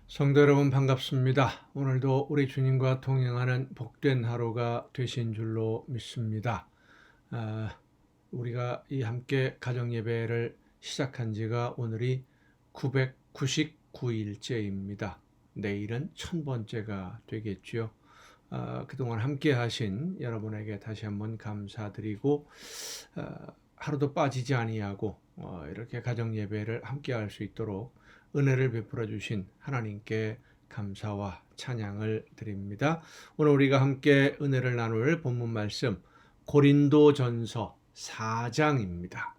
성도 여러분 반갑습니다. 오늘도 우리 주님과 동행하는 복된 하루가 되신 줄로 믿습니다. 우리가 이 함께 가정 예배를 시작한 지가 오늘이 999일째입니다. 내일은 1000번째가 되겠죠. 그동안 함께 하신 여러분에게 다시 한번 감사드리고 하루도 빠지지 아니하고 이렇게 가정 예배를 함께 할 수 있도록 은혜를 베풀어 주신 하나님께 감사와 찬양을 드립니다. 오늘 우리가 함께 은혜를 나눌 본문 말씀 고린도전서 4장입니다.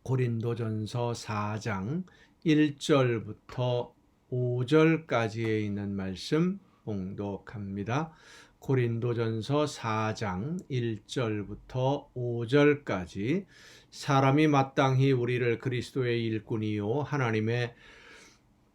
고린도전서 4장 1절부터 5절까지에 있는 말씀 봉독합니다. 고린도전서 4장 1절부터 5절까지 사람이 마땅히 우리를 그리스도의 일꾼이요 하나님의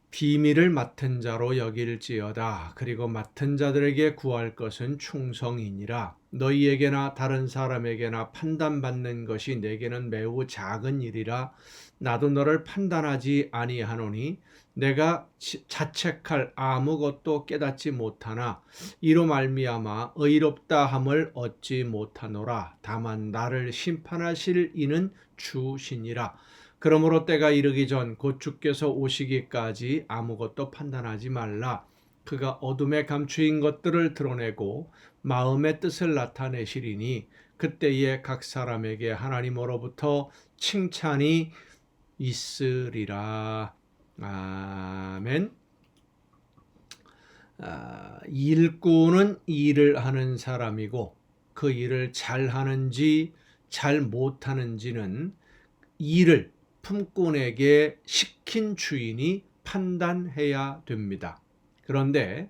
비밀을 맡은 자로 여길지어다. 그리고 맡은 자들에게 구할 것은 충성이니라. 너희에게나 다른 사람에게나 판단받는 것이 내게는 매우 작은 일이라. 나도 너를 판단하지 아니하노니 내가 자책할 아무것도 깨닫지 못하나 이로 말미암아 의롭다 함을 얻지 못하노라. 다만 나를 심판하실 이는 주시니라. 그러므로 때가 이르기 전 곧 주께서 오시기까지 아무것도 판단하지 말라. 그가 어둠에 감추인 것들을 드러내고 마음의 뜻을 나타내시리니 그때에 각 사람에게 하나님으로부터 칭찬이 있으리라. 아멘. 일꾼은 일을 하는 사람이고 그 일을 잘 하는지 잘 못하는지는 일을 품꾼에게 시킨 주인이 판단해야 됩니다. 그런데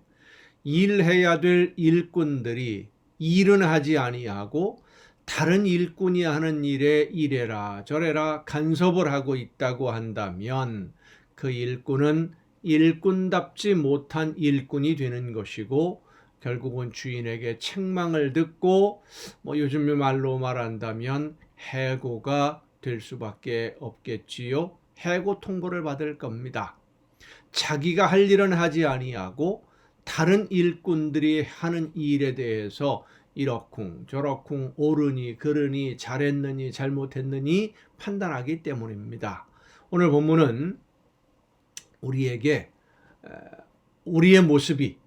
일해야 될 일꾼들이 일은 하지 아니하고 다른 일꾼이 하는 일에 이래라 저래라 간섭을 하고 있다고 한다면 그 일꾼은 일꾼답지 못한 일꾼이 되는 것이고 결국은 주인에게 책망을 듣고 요즘 말로 말한다면 해고가 될 수밖에 없겠지요. 해고 통보를 받을 겁니다. 자기가 할 일은 하지 아니하고 다른 일꾼들이 하는 일에 대해서 이러쿵 저러쿵 옳으니 그르니 잘했느니 잘못했느니 판단하기 때문입니다. 오늘 본문은 우리에게 우리의 모습이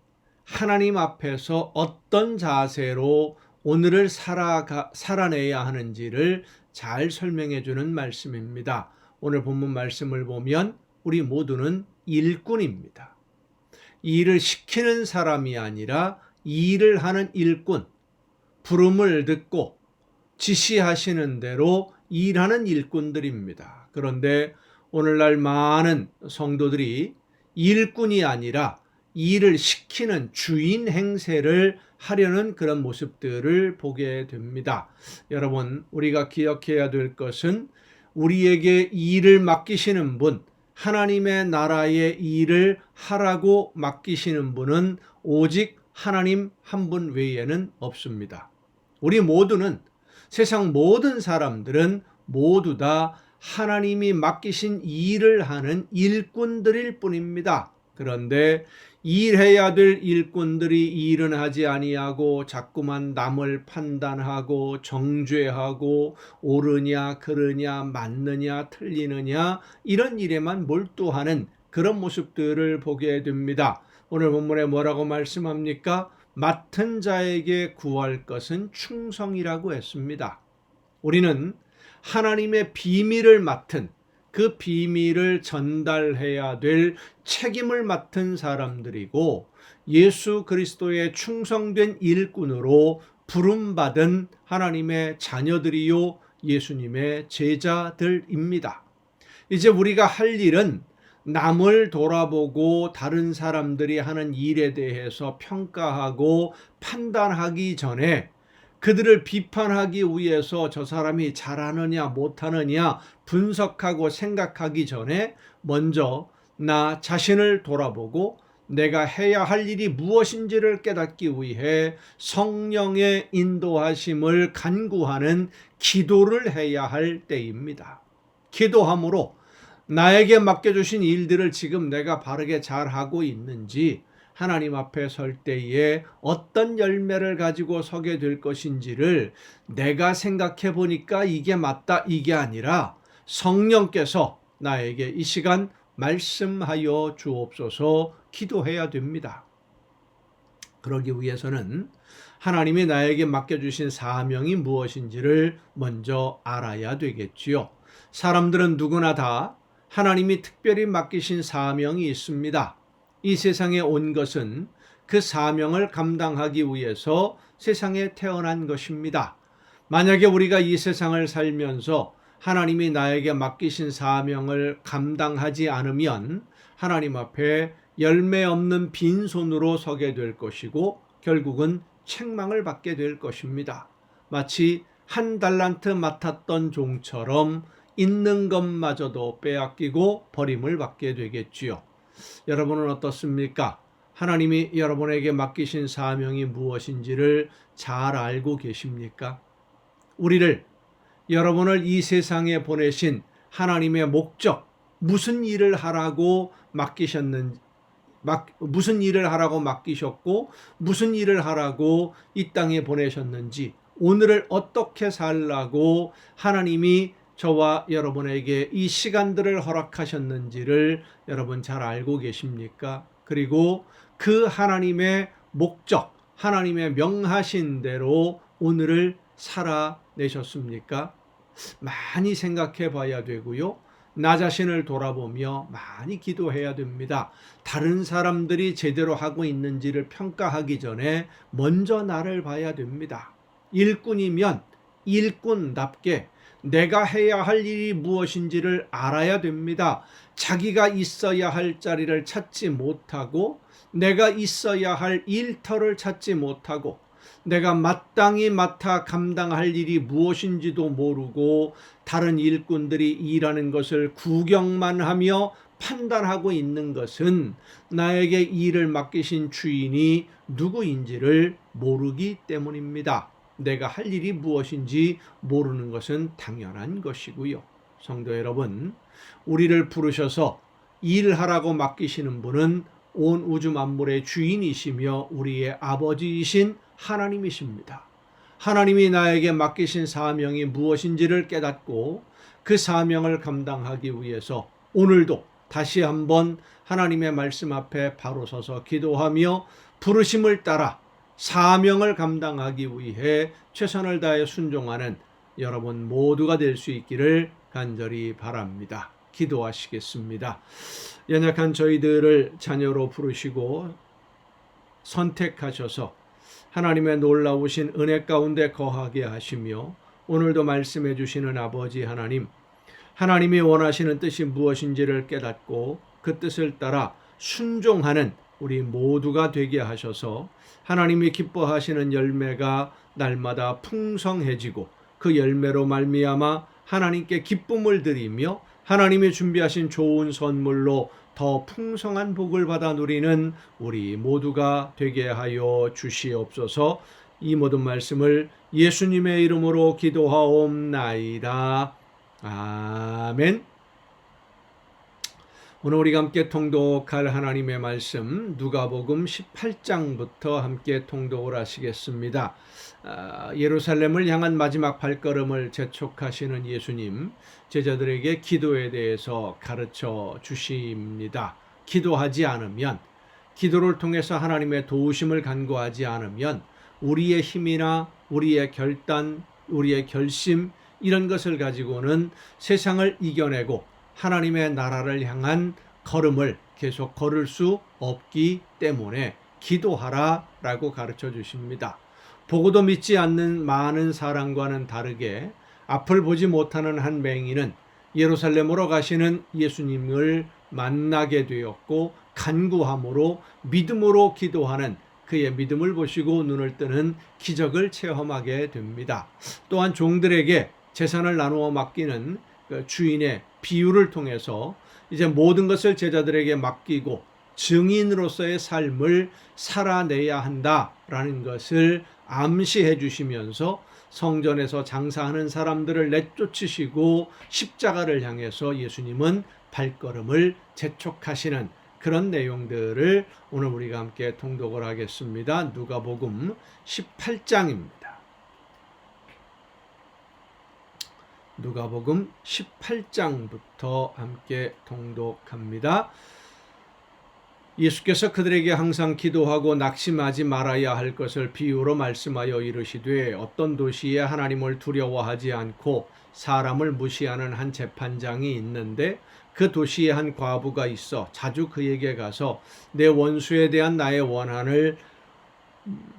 하나님 앞에서 어떤 자세로 오늘을 살아내야 하는지를 잘 설명해 주는 말씀입니다. 오늘 본문 말씀을 보면 우리 모두는 일꾼입니다. 일을 시키는 사람이 아니라 일을 하는 일꾼, 부름을 듣고 지시하시는 대로 일하는 일꾼들입니다. 그런데 오늘날 많은 성도들이 일꾼이 아니라 일을 시키는 주인 행세를 하려는 그런 모습들을 보게 됩니다. 여러분, 우리가 기억해야 될 것은 우리에게 일을 맡기시는 분, 하나님의 나라의 일을 하라고 맡기시는 분은 오직 하나님 한 분 외에는 없습니다. 우리 모두는 세상 모든 사람들은 모두 다 하나님이 맡기신 일을 하는 일꾼들일 뿐입니다. 그런데 일해야 될 일꾼들이 일은 하지 아니하고 자꾸만 남을 판단하고 정죄하고 옳으냐 그르냐 맞느냐 틀리느냐 이런 일에만 몰두하는 그런 모습들을 보게 됩니다. 오늘 본문에 뭐라고 말씀합니까? 맡은 자에게 구할 것은 충성이라고 했습니다. 우리는 하나님의 비밀을 맡은 그 비밀을 전달해야 될 책임을 맡은 사람들이고 예수 그리스도의 충성된 일꾼으로 부름받은 하나님의 자녀들이요 예수님의 제자들입니다. 이제 우리가 할 일은 남을 돌아보고 다른 사람들이 하는 일에 대해서 평가하고 판단하기 전에 그들을 비판하기 위해서 저 사람이 잘하느냐 못하느냐 분석하고 생각하기 전에 먼저 나 자신을 돌아보고 내가 해야 할 일이 무엇인지를 깨닫기 위해 성령의 인도하심을 간구하는 기도를 해야 할 때입니다. 기도함으로 나에게 맡겨주신 일들을 지금 내가 바르게 잘하고 있는지, 하나님 앞에 설 때에 어떤 열매를 가지고 서게 될 것인지를 내가 생각해 보니까 이게 맞다, 이게 아니라 성령께서 나에게 이 시간 말씀하여 주옵소서 기도해야 됩니다. 그러기 위해서는 하나님이 나에게 맡겨주신 사명이 무엇인지를 먼저 알아야 되겠지요. 사람들은 누구나 다 하나님이 특별히 맡기신 사명이 있습니다. 이 세상에 온 것은 그 사명을 감당하기 위해서 세상에 태어난 것입니다. 만약에 우리가 이 세상을 살면서 하나님이 나에게 맡기신 사명을 감당하지 않으면 하나님 앞에 열매 없는 빈손으로 서게 될 것이고 결국은 책망을 받게 될 것입니다. 마치 한 달란트 맡았던 종처럼 있는 것마저도 빼앗기고 버림을 받게 되겠지요. 여러분은 어떻습니까? 하나님이 여러분에게 맡기신 사명이 무엇인지를 잘 알고 계십니까? 여러분을 이 세상에 보내신 하나님의 목적, 무슨 일을 하라고 맡기셨고 무슨 일을 하라고 이 땅에 보내셨는지, 오늘을 어떻게 살라고 하나님이 저와 여러분에게 이 시간들을 허락하셨는지를 여러분 잘 알고 계십니까? 그리고 그 하나님의 목적, 하나님의 명하신 대로 오늘을 살아내셨습니까? 많이 생각해 봐야 되고요. 나 자신을 돌아보며 많이 기도해야 됩니다. 다른 사람들이 제대로 하고 있는지를 평가하기 전에 먼저 나를 봐야 됩니다. 일꾼이면 일꾼답게 내가 해야 할 일이 무엇인지를 알아야 됩니다. 자기가 있어야 할 자리를 찾지 못하고 내가 있어야 할 일터를 찾지 못하고 내가 마땅히 맡아 감당할 일이 무엇인지도 모르고 다른 일꾼들이 일하는 것을 구경만 하며 판단하고 있는 것은 나에게 일을 맡기신 주인이 누구인지를 모르기 때문입니다. 내가 할 일이 무엇인지 모르는 것은 당연한 것이고요. 성도 여러분, 우리를 부르셔서 일하라고 맡기시는 분은 온 우주 만물의 주인이시며 우리의 아버지이신 하나님이십니다. 하나님이 나에게 맡기신 사명이 무엇인지를 깨닫고 그 사명을 감당하기 위해서 오늘도 다시 한번 하나님의 말씀 앞에 바로 서서 기도하며 부르심을 따라 사명을 감당하기 위해 최선을 다해 순종하는 여러분 모두가 될 수 있기를 간절히 바랍니다. 기도하시겠습니다. 연약한 저희들을 자녀로 부르시고 선택하셔서 하나님의 놀라우신 은혜 가운데 거하게 하시며 오늘도 말씀해 주시는 아버지 하나님, 하나님이 원하시는 뜻이 무엇인지를 깨닫고 그 뜻을 따라 순종하는 우리 모두가 되게 하셔서 하나님이 기뻐하시는 열매가 날마다 풍성해지고 그 열매로 말미암아 하나님께 기쁨을 드리며 하나님이 준비하신 좋은 선물로 더 풍성한 복을 받아 누리는 우리 모두가 되게 하여 주시옵소서. 이 모든 말씀을 예수님의 이름으로 기도하옵나이다. 아멘. 오늘 우리가 함께 통독할 하나님의 말씀 누가복음 18장부터 함께 통독을 하시겠습니다. 예루살렘을 향한 마지막 발걸음을 재촉하시는 예수님, 제자들에게 기도에 대해서 가르쳐 주십니다. 기도하지 않으면, 기도를 통해서 하나님의 도우심을 간구하지 않으면 우리의 힘이나 우리의 결단, 우리의 결심 이런 것을 가지고는 세상을 이겨내고 하나님의 나라를 향한 걸음을 계속 걸을 수 없기 때문에 기도하라라고 가르쳐 주십니다. 보고도 믿지 않는 많은 사람과는 다르게 앞을 보지 못하는 한 맹인은 예루살렘으로 가시는 예수님을 만나게 되었고 간구함으로 믿음으로 기도하는 그의 믿음을 보시고 눈을 뜨는 기적을 체험하게 됩니다. 또한 종들에게 재산을 나누어 맡기는 주인의 비유를 통해서 이제 모든 것을 제자들에게 맡기고 증인으로서의 삶을 살아내야 한다라는 것을 암시해 주시면서 성전에서 장사하는 사람들을 내쫓으시고 십자가를 향해서 예수님은 발걸음을 재촉하시는 그런 내용들을 오늘 우리가 함께 통독을 하겠습니다. 누가복음 18장입니다. 누가복음 18장부터 함께 통독합니다. 예수께서 그들에게 항상 기도하고 낙심하지 말아야 할 것을 비유로 말씀하여 이르시되 어떤 도시에 하나님을 두려워하지 않고 사람을 무시하는 한 재판장이 있는데 그 도시에 한 과부가 있어 자주 그에게 가서 내 원수에 대한 나의 원한을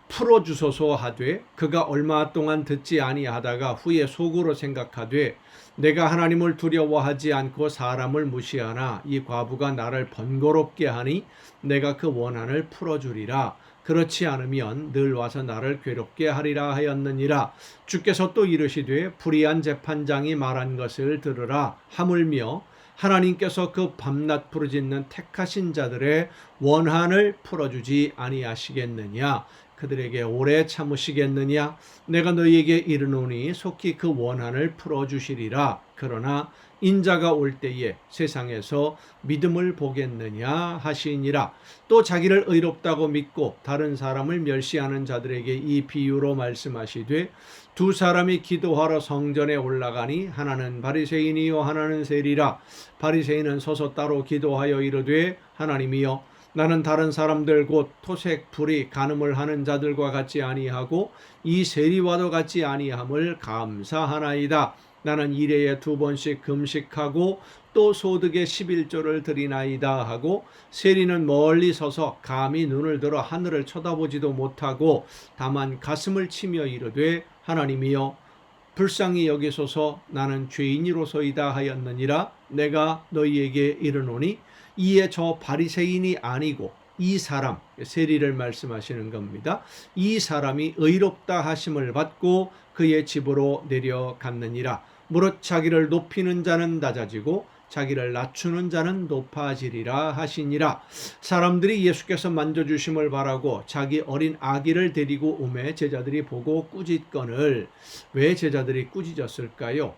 풀어주소서 하되 그가 얼마 동안 듣지 아니하다가 후에 속으로 생각하되 내가 하나님을 두려워하지 않고 사람을 무시하나 이 과부가 나를 번거롭게 하니 내가 그 원한을 풀어주리라. 그렇지 않으면 늘 와서 나를 괴롭게 하리라 하였느니라. 주께서 또 이르시되 불의한 재판장이 말한 것을 들으라 하물며 하나님께서 그 밤낮 부르짖는 택하신 자들의 원한을 풀어주지 아니하시겠느냐. 그들에게 오래 참으시겠느냐. 내가 너희에게 이르노니 속히 그 원한을 풀어주시리라. 그러나 인자가 올 때에 세상에서 믿음을 보겠느냐 하시니라. 또 자기를 의롭다고 믿고 다른 사람을 멸시하는 자들에게 이 비유로 말씀하시되 두 사람이 기도하러 성전에 올라가니 하나는 바리새인이요 하나는 세리라. 바리새인은 서서 따로 기도하여 이르되 하나님이여 나는 다른 사람들 곧 토색 불의 간음을 하는 자들과 같지 아니하고 이 세리와도 같지 아니함을 감사하나이다. 나는 일회에 2번씩 금식하고 또 소득의 11조를 드리나이다 하고 세리는 멀리 서서 감히 눈을 들어 하늘을 쳐다보지도 못하고 다만 가슴을 치며 이르되 하나님이여 불쌍히 여기소서 나는 죄인이로소이다 하였느니라. 내가 너희에게 이르노니 이에 저 바리새인이 아니고 이 사람, 세리를 말씀하시는 겁니다. 이 사람이 의롭다 하심을 받고 그의 집으로 내려갔느니라. 무릇 자기를 높이는 자는 낮아지고 자기를 낮추는 자는 높아지리라 하시니라. 사람들이 예수께서 만져주심을 바라고 자기 어린 아기를 데리고 오매 제자들이 보고 꾸짖거늘. 왜 제자들이 꾸짖었을까요?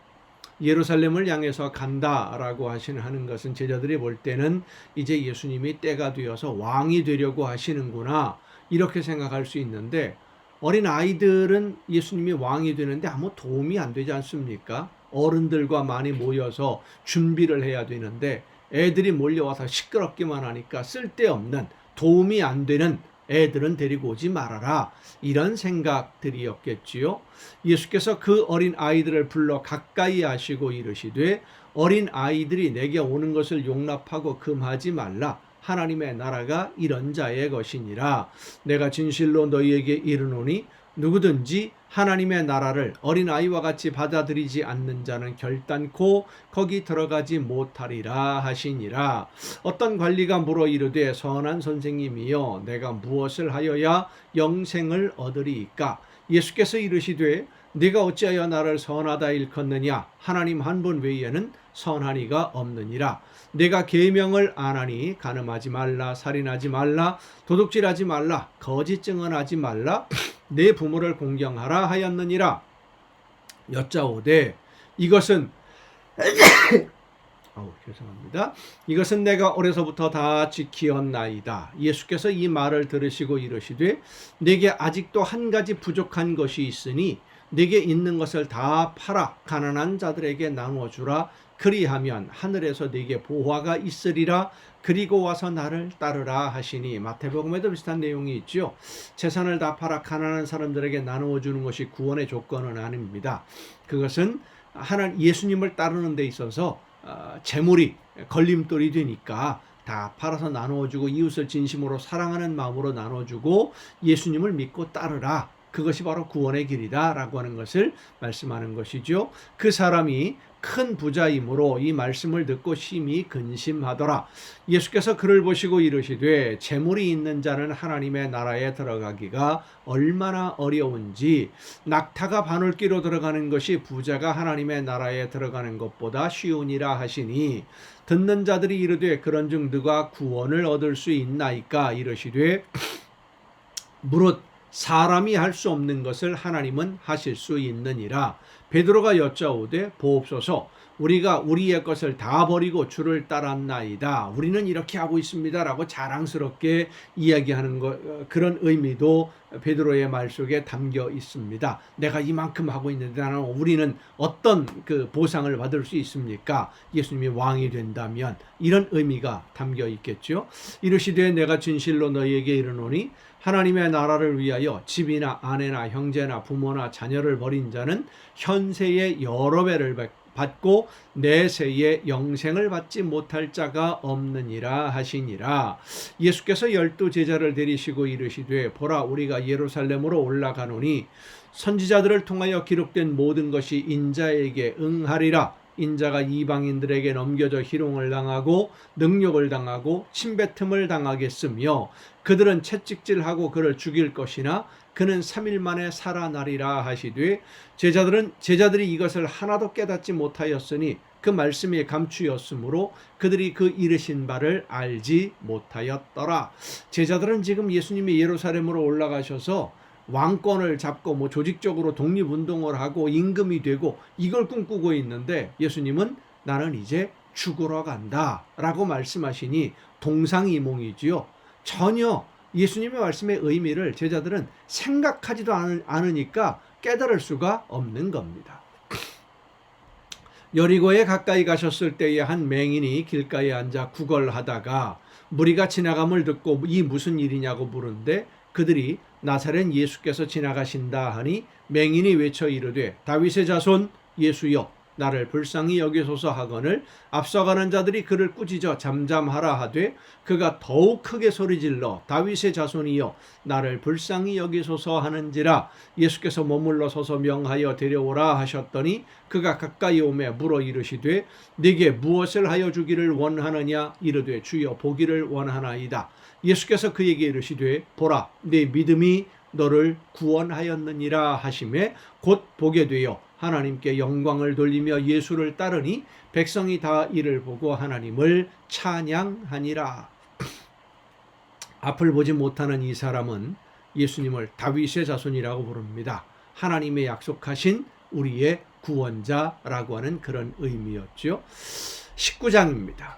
예루살렘을 향해서 간다라고 하는 것은 제자들이 볼 때는 이제 예수님이 때가 되어서 왕이 되려고 하시는구나 이렇게 생각할 수 있는데 어린 아이들은 예수님이 왕이 되는데 아무 도움이 안 되지 않습니까? 어른들과 많이 모여서 준비를 해야 되는데 애들이 몰려와서 시끄럽기만 하니까 쓸데없는 도움이 안 되는 애들은 데리고 오지 말아라 이런 생각들이었겠지요. 예수께서 그 어린 아이들을 불러 가까이 하시고 이르시되 어린 아이들이 내게 오는 것을 용납하고 금하지 말라. 하나님의 나라가 이런 자의 것이니라. 내가 진실로 너희에게 이르노니 누구든지 하나님의 나라를 어린아이와 같이 받아들이지 않는 자는 결단코 거기 들어가지 못하리라 하시니라. 어떤 관리가 물어 이르되 선한 선생님이여 내가 무엇을 하여야 영생을 얻으리이까. 예수께서 이르시되 네가 어찌하여 나를 선하다 일컫느냐. 하나님 한 분 외에는 선한 이가 없느니라. 내가 계명을 안 하니 간음하지 말라, 살인하지 말라, 도둑질하지 말라, 거짓 증언하지 말라, 내 부모를 공경하라 하였느니라. 여짜오되 이것은 죄송합니다. 이것은 내가 어려서부터 다 지키었나이다. 예수께서 이 말을 들으시고 이르시되 내게 아직도 한 가지 부족한 것이 있으니 내게 있는 것을 다 팔아 가난한 자들에게 나누어주라. 그리하면 하늘에서 네게 보화가 있으리라. 그리고 와서 나를 따르라 하시니. 마태복음에도 비슷한 내용이 있죠. 재산을 다 팔아 가난한 사람들에게 나누어 주는 것이 구원의 조건은 아닙니다. 그것은 예수님을 따르는 데 있어서 재물이 걸림돌이 되니까 다 팔아서 나누어주고 이웃을 진심으로 사랑하는 마음으로 나눠주고 예수님을 믿고 따르라. 그것이 바로 구원의 길이다 라고 하는 것을 말씀하는 것이죠. 그 사람이 큰 부자이므로 이 말씀을 듣고 심히 근심하더라. 예수께서 그를 보시고 이르시되 재물이 있는 자는 하나님의 나라에 들어가기가 얼마나 어려운지 낙타가 바늘귀로 들어가는 것이 부자가 하나님의 나라에 들어가는 것보다 쉬우니라 하시니 듣는 자들이 이르되 그런즉 누가 구원을 얻을 수 있나이까. 이르시되 무릇 사람이 할 수 없는 것을 하나님은 하실 수 있느니라. 베드로가 여짜오되 보옵소서 우리가 우리의 것을 다 버리고 주를 따랐나이다. 우리는 이렇게 하고 있습니다라고 자랑스럽게 이야기하는 그런 의미도 베드로의 말 속에 담겨 있습니다. 내가 이만큼 하고 있는데 우리는 어떤 그 보상을 받을 수 있습니까? 예수님이 왕이 된다면 이런 의미가 담겨 있겠죠. 이르시되 내가 진실로 너희에게 이르노니 하나님의 나라를 위하여 집이나 아내나 형제나 부모나 자녀를 버린 자는 현세의 여러 배를 받고 내세의 영생을 받지 못할 자가 없느니라 하시니라. 예수께서 12 제자를 데리시고 이르시되 보라 우리가 예루살렘으로 올라가노니 선지자들을 통하여 기록된 모든 것이 인자에게 응하리라. 인자가 이방인들에게 넘겨져 희롱을 당하고 능욕을 당하고 침뱉음을 당하겠으며 그들은 채찍질하고 그를 죽일 것이나 그는 3일 만에 살아나리라 하시되 제자들이 이것을 하나도 깨닫지 못하였으니 그 말씀이 감추였으므로 그들이 그 이르신 바를 알지 못하였더라. 제자들은 지금 예수님이 예루살렘으로 올라가셔서 왕권을 잡고 조직적으로 독립운동을 하고 임금이 되고 이걸 꿈꾸고 있는데 예수님은 나는 이제 죽으러 간다 라고 말씀하시니 동상이몽이지요. 전혀 예수님의 말씀의 의미를 제자들은 생각하지도 않으니까 깨달을 수가 없는 겁니다. 여리고에 가까이 가셨을 때에 한 맹인이 길가에 앉아 구걸하다가 무리가 지나감을 듣고 이 무슨 일이냐고 물은데 그들이 나사렛 예수께서 지나가신다 하니 맹인이 외쳐 이르되 다윗의 자손 예수여 나를 불쌍히 여기소서 하거늘 앞서가는 자들이 그를 꾸짖어 잠잠하라 하되 그가 더욱 크게 소리질러 다윗의 자손이여 나를 불쌍히 여기소서 하는지라. 예수께서 머물러 서서 명하여 데려오라 하셨더니 그가 가까이 오매 물어 이르시되 네게 무엇을 하여 주기를 원하느냐 이르되 주여 보기를 원하나이다. 예수께서 그에게 이르시되 보라 네 믿음이 너를 구원하였느니라 하시매 곧 보게 되어 하나님께 영광을 돌리며 예수를 따르니 백성이 다 이를 보고 하나님을 찬양하니라. 앞을 보지 못하는 이 사람은 예수님을 다윗의 자손이라고 부릅니다. 하나님의 약속하신 우리의 구원자라고 하는 그런 의미였죠. 19장입니다.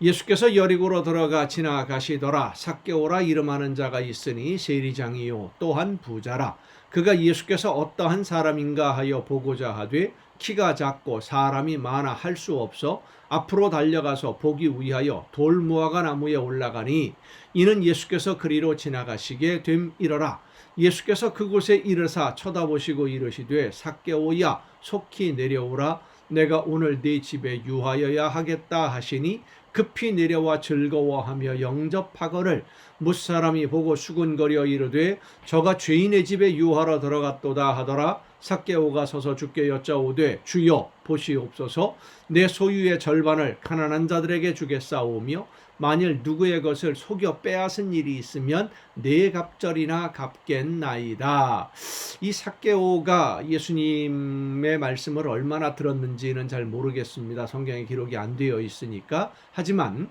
예수께서 여리고로 들어가 지나가시더라. 삭개오라 이름하는 자가 있으니 세리장이요 또한 부자라. 그가 예수께서 어떠한 사람인가 하여 보고자 하되 키가 작고 사람이 많아 할 수 없어 앞으로 달려가서 보기 위하여 돌무화과 나무에 올라가니 이는 예수께서 그리로 지나가시게 됨이러라. 예수께서 그곳에 이르사 쳐다보시고 이르시되 삭개오야 속히 내려오라. 내가 오늘 네 집에 유하여야 하겠다 하시니 급히 내려와 즐거워하며 영접하거늘 무사람이 보고 수군거려 이르되 저가 죄인의 집에 유하러 들어갔도다 하더라. 삭개오가 서서 주께 여짜오되 주여 보시옵소서 내 소유의 절반을 가난한 자들에게 주겠사오며 만일 누구의 것을 속여 빼앗은 일이 있으면 네 갑절이나 갚겠나이다. 이 삭개오가 예수님의 말씀을 얼마나 들었는지는 잘 모르겠습니다. 성경에 기록이 안 되어 있으니까. 하지만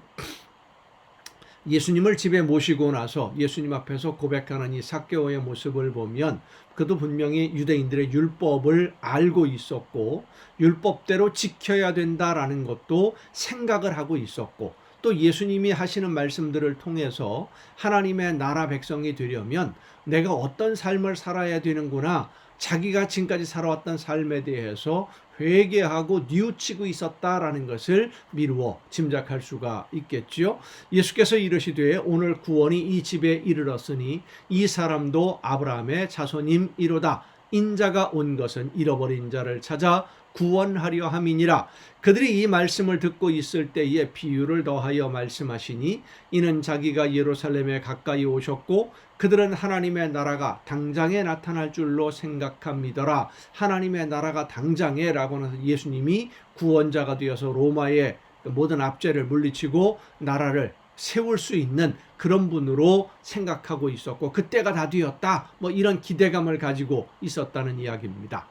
예수님을 집에 모시고 나서 예수님 앞에서 고백하는 이 삭개오의 모습을 보면 그도 분명히 유대인들의 율법을 알고 있었고 율법대로 지켜야 된다라는 것도 생각을 하고 있었고 또 예수님이 하시는 말씀들을 통해서 하나님의 나라 백성이 되려면 내가 어떤 삶을 살아야 되는구나, 자기가 지금까지 살아왔던 삶에 대해서 회개하고 뉘우치고 있었다라는 것을 미루어 짐작할 수가 있겠지요. 예수께서 이르시되 오늘 구원이 이 집에 이르렀으니 이 사람도 아브라함의 자손임이로다. 인자가 온 것은 잃어버린 자를 찾아 구원하려 함이니라. 그들이 이 말씀을 듣고 있을 때에 비유를 더하여 말씀하시니 이는 자기가 예루살렘에 가까이 오셨고 그들은 하나님의 나라가 당장에 나타날 줄로 생각합니다라. 하나님의 나라가 당장에 라고는 해서 예수님이 구원자가 되어서 로마의 모든 압제를 물리치고 나라를 세울 수 있는 그런 분으로 생각하고 있었고 그때가 다 되었다. 이런 기대감을 가지고 있었다는 이야기입니다.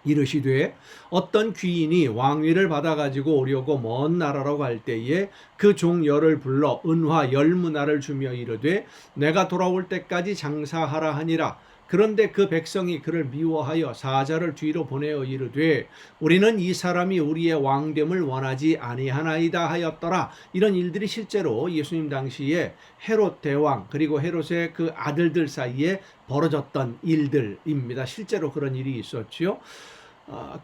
이르시되 어떤 귀인이 왕위를 받아가지고 오려고 먼 나라로 갈 때에 그 종 열을 불러 은화 10문화를 주며 이르되 내가 돌아올 때까지 장사하라 하니라. 그런데 그 백성이 그를 미워하여 사자를 뒤로 보내어 이르되 우리는 이 사람이 우리의 왕됨을 원하지 아니하나이다 하였더라. 이런 일들이 실제로 예수님 당시에 헤롯 대왕 그리고 헤롯의 그 아들들 사이에 벌어졌던 일들입니다. 실제로 그런 일이 있었지요.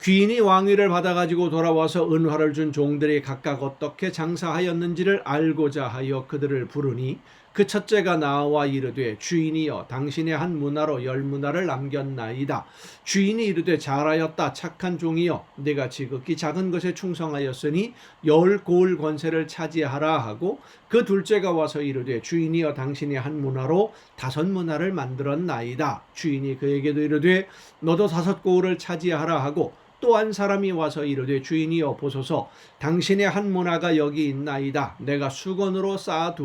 귀인이 왕위를 받아가지고 돌아와서 은화를 준 종들이 각각 어떻게 장사하였는지를 알고자 하여 그들을 부르니 그 첫째가 나와 이르되 주인이여 당신의 한 문화로 10문화를 남겼나이다. 주인이 이르되 잘하였다 착한 종이여 내가 지극히 작은 것에 충성하였으니 10고을 권세를 차지하라 하고 그 둘째가 와서 이르되 주인이여 당신의 한 문화로 5문화를 만들었나이다. 주인이 그에게도 이르되 너도 5고을을 차지하라 하고 또 한 사람이 와서 이르되 주인이여 보소서 당신의 한 문화가 여기 있나이다. 내가 수건으로 쌓아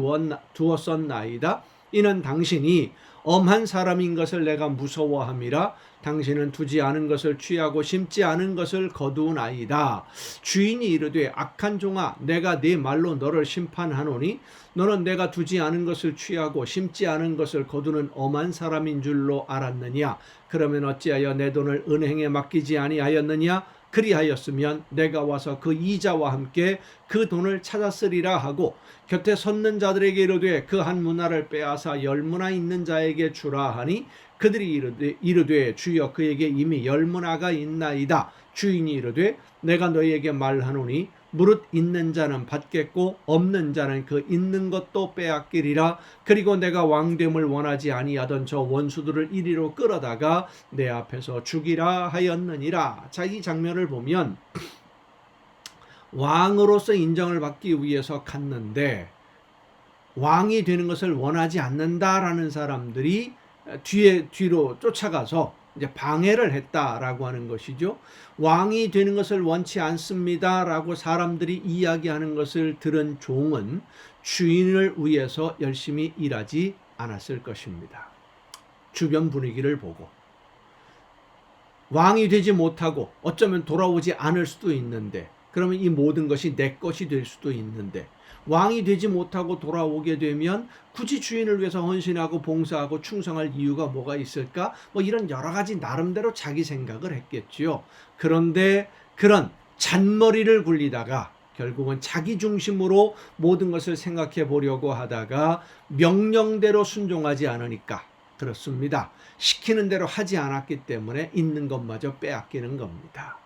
두었었나이다. 이는 당신이 엄한 사람인 것을 내가 무서워함이라. 당신은 두지 않은 것을 취하고 심지 않은 것을 거두나이다. 주인이 이르되 악한 종아 내가 네 말로 너를 심판하노니 너는 내가 두지 않은 것을 취하고 심지 않은 것을 거두는 엄한 사람인 줄로 알았느냐. 그러면 어찌하여 내 돈을 은행에 맡기지 아니하였느냐. 그리하였으면 내가 와서 그 이자와 함께 그 돈을 찾았으리라 하고 곁에 섰는 자들에게 이르되 그 한 문화를 빼앗아 10문화 있는 자에게 주라 하니 그들이 이르되 주여 그에게 이미 10문화가 있나이다. 주인이 이르되 내가 너희에게 말하노니 무릇 있는 자는 받겠고 없는 자는 그 있는 것도 빼앗기리라. 그리고 내가 왕됨을 원하지 아니하던 저 원수들을 이리로 끌어다가 내 앞에서 죽이라 하였느니라. 자, 이 장면을 보면 왕으로서 인정을 받기 위해서 갔는데 왕이 되는 것을 원하지 않는다라는 사람들이 뒤로 쫓아가서 이제 방해를 했다라고 하는 것이죠. 왕이 되는 것을 원치 않습니다라고 사람들이 이야기하는 것을 들은 종은 주인을 위해서 열심히 일하지 않았을 것입니다. 주변 분위기를 보고 왕이 되지 못하고 어쩌면 돌아오지 않을 수도 있는데 그러면 이 모든 것이 내 것이 될 수도 있는데 왕이 되지 못하고 돌아오게 되면 굳이 주인을 위해서 헌신하고 봉사하고 충성할 이유가 뭐가 있을까? 뭐 이런 여러 가지 나름대로 자기 생각을 했겠지요. 그런데 그런 잔머리를 굴리다가 결국은 자기 중심으로 모든 것을 생각해 보려고 하다가 명령대로 순종하지 않으니까 그렇습니다. 시키는 대로 하지 않았기 때문에 있는 것마저 빼앗기는 겁니다.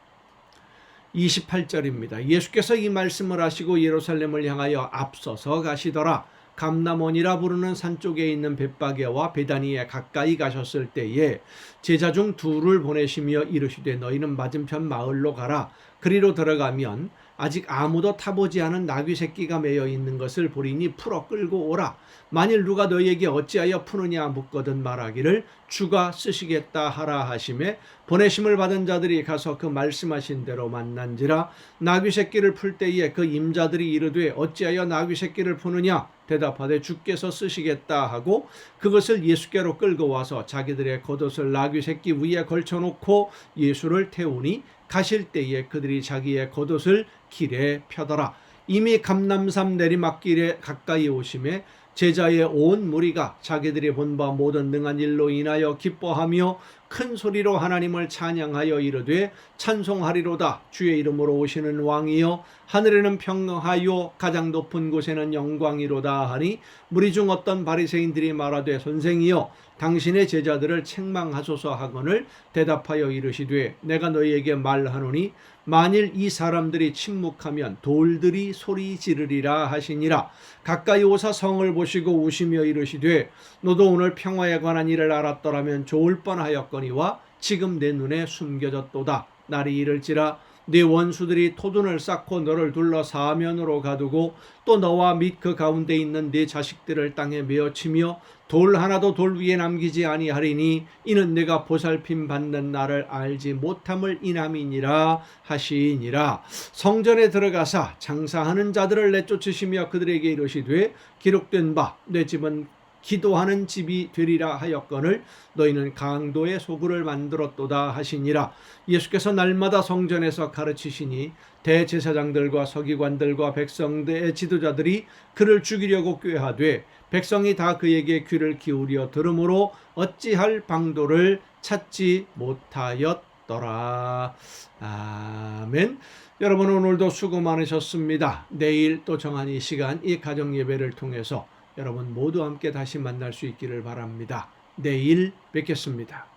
28절입니다. 예수께서 이 말씀을 하시고 예루살렘을 향하여 앞서서 가시더라. 감람원이라 부르는 산 쪽에 있는 벳바게와 베다니에 가까이 가셨을 때에 제자 중 둘을 보내시며 이르시되 너희는 맞은편 마을로 가라. 그리로 들어가면 아직 아무도 타보지 않은 나귀 새끼가 매여 있는 것을 보리니 풀어 끌고 오라. 만일 누가 너희에게 어찌하여 푸느냐 묻거든 말하기를 주가 쓰시겠다 하라 하시매 보내심을 받은 자들이 가서 그 말씀하신 대로 만난지라. 나귀 새끼를 풀 때에 그 임자들이 이르되 어찌하여 나귀 새끼를 푸느냐 대답하되 주께서 쓰시겠다 하고 그것을 예수께로 끌고 와서 자기들의 겉옷을 나귀 새끼 위에 걸쳐놓고 예수를 태우니 가실 때에 그들이 자기의 겉옷을 길에 펴더라. 이미 감람산 내리막길에 가까이 오심에 제자의 온 무리가 자기들이 본 바 모든 능한 일로 인하여 기뻐하며 큰 소리로 하나님을 찬양하여 이르되 찬송하리로다. 주의 이름으로 오시는 왕이여 하늘에는 평강하여 가장 높은 곳에는 영광이로다 하니 무리 중 어떤 바리새인들이 말하되 선생이여 당신의 제자들을 책망하소서 하거늘 대답하여 이르시되 내가 너희에게 말하노니 만일 이 사람들이 침묵하면 돌들이 소리 지르리라 하시니라. 가까이 오사 성을 보시고 우시며 이르시되 너도 오늘 평화에 관한 일을 알았더라면 좋을 뻔하였거니와 지금 내 눈에 숨겨졌도다. 날이 이를지라 네 원수들이 토둔을 쌓고 너를 둘러 사면으로 가두고 또 너와 및 그 가운데 있는 네 자식들을 땅에 메어치며 돌 하나도 돌 위에 남기지 아니하리니 이는 내가 보살핌 받는 나를 알지 못함을 인함이니라 하시니라. 성전에 들어가사 장사하는 자들을 내쫓으시며 그들에게 이르시되 기록된 바 내 집은 기도하는 집이 되리라 하였거늘 너희는 강도의 소굴을 만들었도다 하시니라. 예수께서 날마다 성전에서 가르치시니 대제사장들과 서기관들과 백성들의 지도자들이 그를 죽이려고 꾀하되 백성이 다 그에게 귀를 기울여 들으므로 어찌할 방도를 찾지 못하였더라. 아멘. 여러분 오늘도 수고 많으셨습니다. 내일 또 정한 이 시간 이 가정 예배를 통해서 여러분 모두 함께 다시 만날 수 있기를 바랍니다. 내일 뵙겠습니다.